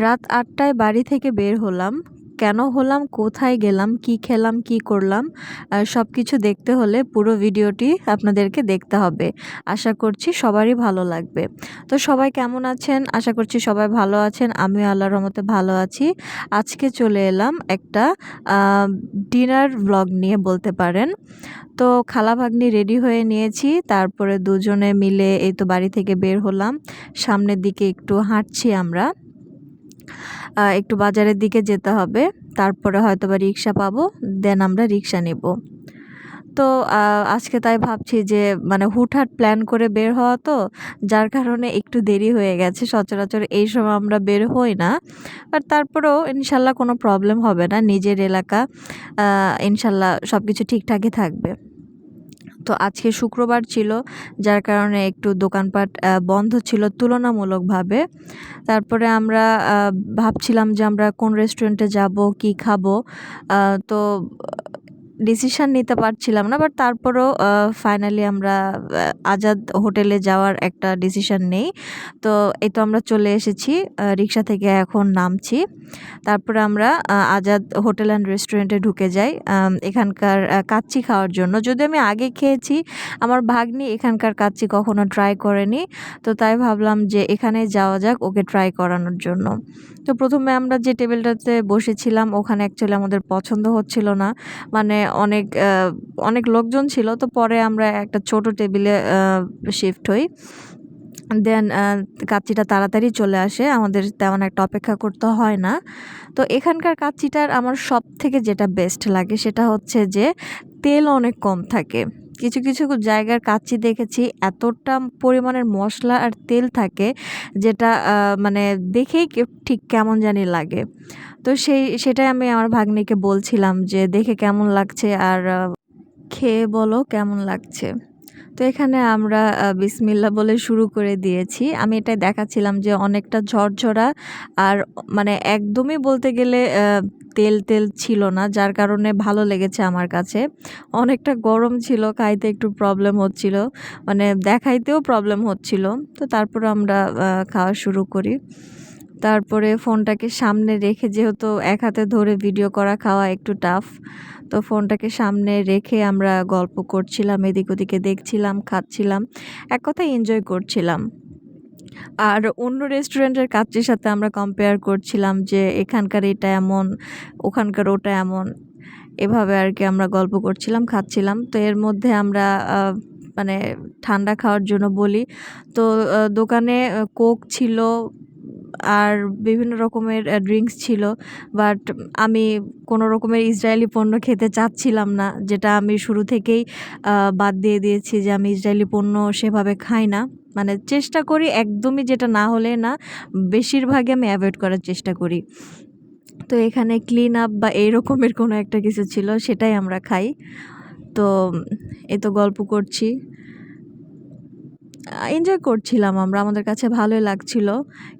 রাত ৮টায় বাড়ি থেকে বের হলাম। কেন হলাম, কোথায় গেলাম, কি খেলাম, কি করলাম সবকিছু দেখতে হলে পুরো ভিডিওটি আপনাদেরকে দেখতে হবে। আশা করছি সবারই ভালো লাগবে। তো সবাই কেমন আছেন? আশা করছি সবাই ভালো আছেন। আমিও আল্লাহর রহমতে ভালো আছি। আজকে চলে এলাম একটা আ ডিনার ভ্লগ নিয়ে বলতে পারেন। তো খালা-ভাগ্নি রেডি হয়ে নিয়েছি। তারপরে দুজনে মিলে এই তো বাড়ি থেকে বের হলাম। সামনের দিকে একটু হাঁটছি আমরা। একটু বাজারের দিকে যেতে হবে। তারপরে হয়তোবা রিক্সা পাবো। দেন আমরা রিক্সা নেব। তো আজকে তাই ভাবছি যে মানে হুটহাট প্ল্যান করে বের হওয়া তো, যার কারণে একটু দেরি হয়ে গেছে। সচরাচর এই সময় আমরা বের হই না। বাট তারপরেও ইনশাল্লাহ কোনো প্রবলেম হবে না। নিজের এলাকা, ইনশাল্লাহ সবকিছু ঠিকঠাকই থাকবে। তো আজকে শুক্রবার ছিল, যার কারণে একটু দোকানপাট বন্ধ ছিল তুলনামূলকভাবে। তারপরে আমরা ভাবছিলাম যে আমরা কোন রেস্টুরেন্টে যাব, কি খাবো। তো ডিসিশন নিতে পারছিলাম না। বাট তারপরেও ফাইনালি আমরা আজাদ হোটেলে যাওয়ার একটা ডিসিশন নেই। তো এই তো আমরা চলে এসেছি। রিক্সা থেকে এখন নামছি। তারপরে আমরা আজাদ হোটেল অ্যান্ড রেস্টুরেন্টে ঢুকে যাই এখানকার কাচ্চি খাওয়ার জন্য। যদিও আমি আগে খেয়েছি, আমার ভাগ্নি এখানকার কাচ্চি কখনো ট্রাই করেনি। তো তাই ভাবলাম যে এখানে যাওয়া যাক ওকে ট্রাই করানোর জন্য। তো প্রথমে আমরা যে টেবিলটাতে বসেছিলাম ওখানে অ্যাকচুয়ালি আমাদের পছন্দ হচ্ছিল না। মানে অনেক লোকজন ছিল। তো পরে আমরা একটা ছোট টেবিলে শিফট হই। দেন কাচ্চিটা তাড়াতাড়ি চলে আসে। আমাদের তেমন একটা অপেক্ষা করতে হয় না। তো এখানকার কাচ্চিটার আমার সবথেকে যেটা বেস্ট লাগে সেটা হচ্ছে যে তেল অনেক কম থাকে। কিছু, কিছু জায়গার কাচ্চি দেখেছি এতটা পরিমাণের মসলা আর তেল থাকে যেটা মানে দেখেই ঠিক কেমন জানি লাগে। তো সেটাই আমি আমার ভাগ্নিকে বলছিলাম যে, "দেখে কেমন লাগছে আর খেয়ে বলো কেমন লাগছে?" তো এখানে আমরা বিসমিল্লাহ বলে শুরু করে দিয়েছি। আমি এটাই দেখাচ্ছিলাম যে অনেকটা ঝরঝরা আর মানে একদমই বলতে গেলে তেল ছিল না, যার কারণে ভালো লেগেছে আমার কাছে। অনেকটা গরম ছিল, খাইতে একটু প্রবলেম হচ্ছিল। মানে দেখাইতেও প্রবলেম হচ্ছিল। তো তারপরে আমরা খাওয়া শুরু করি। তারপরে ফোনটাকে সামনে রেখে, যেহেতু এক হাতে ধরে ভিডিও করা খাওয়া একটু টাফ। তো ফোনটাকে সামনে রেখে আমরা গল্প করছিলাম, এদিক ওদিকে দেখছিলাম, খাচ্ছিলাম। এক কথায় এনজয় করছিলাম। আর অন্য রেস্টুরেন্টের কাচ্চির সাথে আমরা কম্পেয়ার করছিলাম যে এখানকার এটা এমন, ওখানকার ওটা এমন। এভাবে আরকি আমরা গল্প করছিলাম, খাচ্ছিলাম। তো এর মধ্যে আমরা মানে ঠান্ডা খাওয়ার জন্য বলি। তো দোকানে কোক ছিল আর বিভিন্ন রকমের ড্রিংকস ছিল। বাট আমি কোনো রকমের ইসরায়েলি পণ্য খেতে চাচ্ছিলাম না। যেটা আমি শুরু থেকেই বাদ দিয়ে দিয়েছি যে আমি ইসরায়েলি পণ্য সেভাবে খাই না। মানে চেষ্টা করি একদমই যেটা না হলে না, বেশিরভাগই আমি অ্যাভয়েড করার চেষ্টা করি। তো এখানে ক্লিন আপ বা এই রকমের কোনো একটা কিছু ছিল, সেটাই আমরা খাই। তো এই তো গল্প করছি। এনজয় করছিলাম আমরা। আমাদের কাছে ভালোই লাগছিল।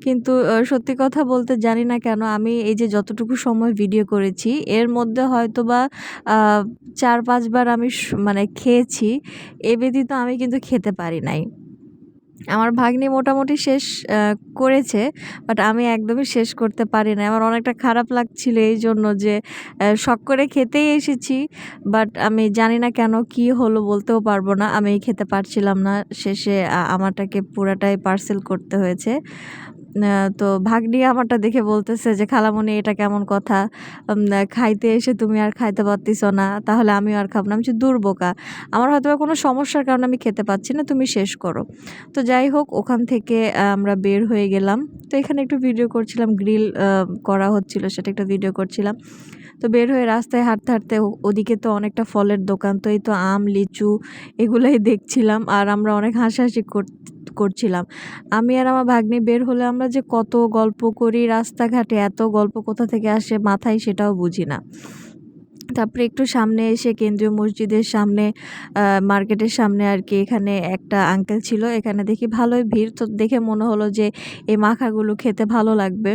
কিন্তু সত্যি কথা বলতে জানি না কেন আমি এই যে যতটুকু সময় ভিডিও করেছি এর মধ্যে হয়তোবা আ ৪-৫ বার আমি মানে খেয়েছি। এ ব্যতীত আমি কিন্তু খেতে পারি নাই। আমার ভাগ্নি মোটামুটি শেষ আ করেছে। বাট আমি একদমই শেষ করতে পারি নাই। আমার অনেকটা খারাপ লাগছিল এইজন্য যে শখ করে খেতেই এসেছি। বাট আমি জানি না কেন কি হলো বলতেও পারবো না। আমি খেতে পারছিলাম না। শেষে আমারটাকে পুরাটাই পার্সেল করতে হয়েছে। তো ভাগ্নি আমারটা দেখে বলতেছে যে, "খালামণি এটা কেমন কথা? খাইতে এসে তুমি আর খাইতে পারতিস না। তাহলে আমিও আর খাবো না।" আমি বলছি, "দূর বোকা। আমার হয়তোবা কোনো সমস্যার কারণে আমি খেতে পাচ্ছি না। তুমি শেষ করো।" তো যাই হোক ওখান থেকে আমরা বের হয়ে গেলাম। তো এখানে একটু ভিডিও করছিলাম, গ্রিল করা হচ্ছিল সেটা একটু ভিডিও করছিলাম। তো বের হয়ে রাস্তায় হাঁটতে ওদিকে তো অনেকটা ফলের দোকান। তো এই তো আম, লিচু এগুলাই দেখছিলাম আর আমরা অনেক হাসাহাসি করছিলাম। আমি আর আমার ভাগ্নি বের হলে আমরা যে কত গল্প করি রাস্তাঘাটে, এত গল্প কোথা থেকে আসে মাথায় সেটাও বুঝি না। তারপরে একটু সামনে এসে কেন্দ্রীয় মসজিদের সামনে মার্কেটের সামনে আরকি এখানে একটা আঙ্কেল ছিল। এখানে দেখি ভালোই ভিড়। তো দেখে মনে হলো যে এই মাখাগুলো খেতে ভালো লাগবে।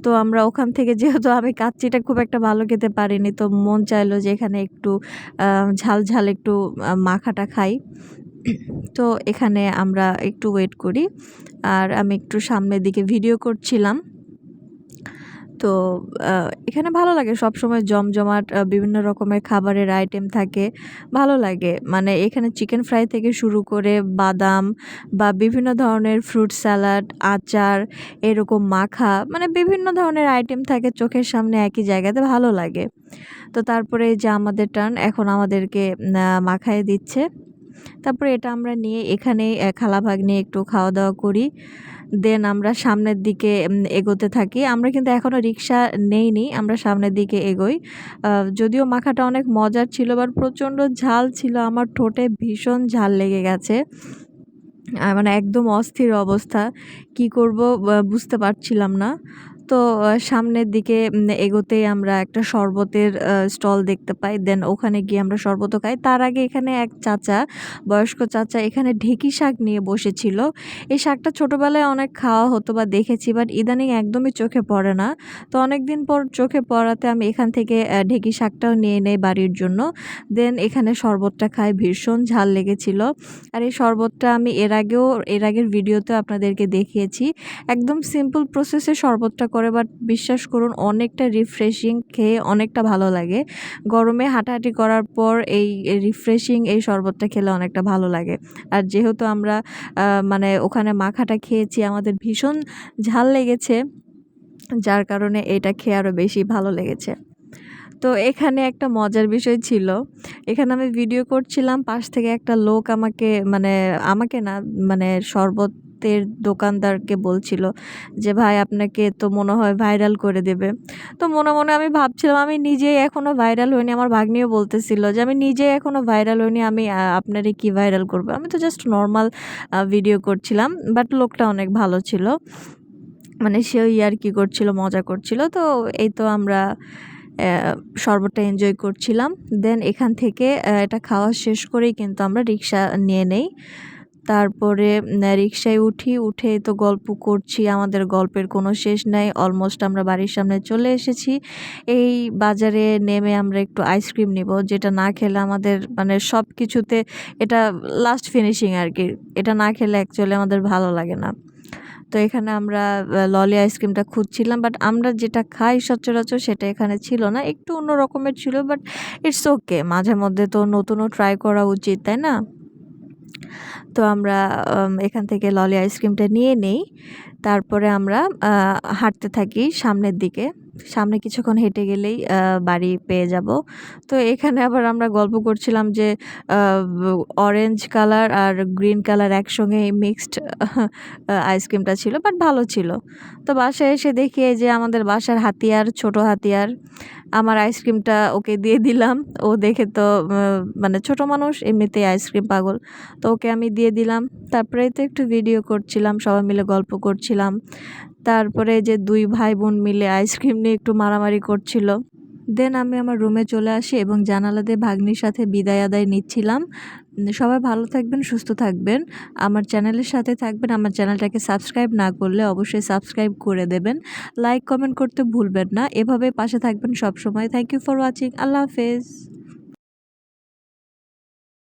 তো আমরা ওখান থেকে, যেহেতু আমি কাচ্চিটা খুব একটা ভালো খেতে পারিনি, তো মন চাইলো যে এখানে একটু ঝাল একটু মাখাটা খাই। তো এখানে আমরা একটু ওয়েট করি। আর আমি একটু সামনের দিকে ভিডিও করছিলাম। তো এখানে ভালো লাগে, সবসময় জমজমাট বিভিন্ন রকমের খাবারের আইটেম থাকে, ভালো লাগে। মানে এখানে চিকেন ফ্রাই থেকে শুরু করে বাদাম বা বিভিন্ন ধরনের ফ্রুট স্যালাড, আচার, এরকম মাখা, মানে বিভিন্ন ধরনের আইটেম থাকে চোখের সামনে একই জায়গাতে, ভালো লাগে। তো তারপরে এই যে আমাদের টার্ন, এখন আমাদেরকে মাখায়ে দিচ্ছে। তারপরে এটা আমরা নিয়ে এখানে খালা ভাগ্নে একটু খাওয়া দাওয়া করি। দেন আমরা সামনের দিকে এগোতে থাকি। আমরা কিন্তু এখনো রিক্সা নেইনি, আমরা সামনের দিকে এগোই। যদিও মাখাটা অনেক মজার ছিল, বাট প্রচণ্ড ঝাল ছিল। আমার ঠোঁটে ভীষণ ঝাল লেগে গেছে। মানে একদম অস্থির অবস্থা। কি করব বুঝতে পারছিলাম না। তো সামনের দিকে এগোতেই আমরা একটা শরবতের স্টল দেখতে পাই। দেন ওখানে গিয়ে আমরা শরবতও খাই। তার আগে এখানে এক চাচা, বয়স্ক চাচা এখানে ঢেঁকি শাক নিয়ে বসেছিল। এই শাকটা ছোটোবেলায় অনেক খাওয়া হতো বা দেখেছি, বাট ইদানিং একদমই চোখে পড়ে না। তো অনেকদিন পর চোখে পড়াতে আমি এখান থেকে ঢেঁকি শাকটাও নিয়ে নেই বাড়ির জন্য। দেন এখানে শরবতটা খাই, ভীষণ ঝাল লেগেছিল। আর এই শরবতটা আমি এর আগের ভিডিওতেও আপনাদেরকে দেখিয়েছি। একদম সিম্পল প্রসেসে শরবতটা করে, বাট বিশ্বাস করুন অনেকটা রিফ্রেশিং, খেয়ে অনেকটা ভালো লাগে। গরমে হাঁটাহাঁটি করার পর এই রিফ্রেশিং এই শরবতটা খেলে অনেকটা ভালো লাগে। আর যেহেতু আমরা মানে ওখানে মাখাটা খেয়েছি, আমাদের ভীষণ ঝাল লেগেছে, যার কারণে এটা খেয়ে আরও বেশি ভালো লেগেছে। তো এখানে একটা মজার বিষয় ছিল, এখানে আমি ভিডিও করছিলাম, পাশ থেকে একটা লোক আমাকে না, মানে শরবতের দোকানদারকে বলছিল যে, ভাই আপনাকে তো মনে হয় ভাইরাল করে দেবে। তো মনে মনে আমি ভাবছিলাম আমি নিজেই এখনও ভাইরাল হইনি। আমার ভাগ্নিও বলতেছিল যে আমি নিজেই এখনও ভাইরাল হইনি, আমি আপনারে কি ভাইরাল করবো, আমি তো জাস্ট নর্মাল ভিডিও করছিলাম। বাট লোকটা অনেক ভালো ছিল, মানে সেও ইয়ার্কি করছিল, মজা করছিল। তো এই তো আমরা শরবতটা এনজয় করছিলাম। দেন এখান থেকে এটা খাওয়া শেষ করেই কিন্তু আমরা রিক্সা নিয়ে নেই। তারপরে রিক্সায় উঠে তো গল্প করছি, আমাদের গল্পের কোনো শেষ নাই। অলমোস্ট আমরা বাড়ির সামনে চলে এসেছি। এই বাজারে নেমে আমরা একটু আইসক্রিম নিব, যেটা না খেলে আমাদের মানে সব কিছুতে এটা লাস্ট ফিনিশিং আর কি। এটা না খেলে অ্যাকচুয়ালি আমাদের ভালো লাগে না। তো এখানে আমরা ললি আইসক্রিমটা খুঁজছিলাম, বাট আমরা যেটা খাই সচরাচর সেটা এখানে ছিল না, একটু অন্য রকমের ছিল। বাট ইটস ওকে, মাঝে মধ্যে তো নতুনও ট্রাই করা উচিত, তাই না? তো আমরা এখান থেকে ললি আইসক্রিমটা নিয়ে নেই। তারপরে আমরা হাঁটতে থাকি সামনের দিকে। সামনে কিছুক্ষণ হেঁটে গেলেই বাড়ি পেয়ে যাব। তো এখানে আবার আমরা গল্প করছিলাম যে অরেঞ্জ কালার আর গ্রিন কালার একসঙ্গে মিক্সড আইসক্রিমটা ছিল, বাট ভালো ছিল। তো বাসায় এসে দেখি এই যে আমাদের বাসার হাতিয়ার, ছোট হাতিয়ার, আমার আইসক্রিমটা ওকে দিয়ে দিলাম। ও দেখে তো মানে ছোট মানুষ, এমনিতেই আইসক্রিম পাগল। তো ওকে আমি দিয়ে দিলাম। তারপরেই তো একটু ভিডিও করছিলাম, সবাই মিলে গল্প করছিলাম। তারপরে যে 2 ভাই বোন মিলে আইসক্রিম নিয়ে একটু মারামারি করছিল। দেন আমি আমার রুমে চলে আসি এবং জানালা দিয়ে ভাগ্নির সাথে বিদায় আদায় নিচ্ছিলাম। সবাই ভালো থাকবেন, সুস্থ থাকবেন, আমার চ্যানেলের সাথে থাকবেন। আমার চ্যানেলটাকে সাবস্ক্রাইব না করলে অবশ্যই সাবস্ক্রাইব করে দেবেন। লাইক কমেন্ট করতে ভুলবেন না। এভাবে পাশে থাকবেন সবসময়। Thank you for watching. আল্লাহ হাফেজ।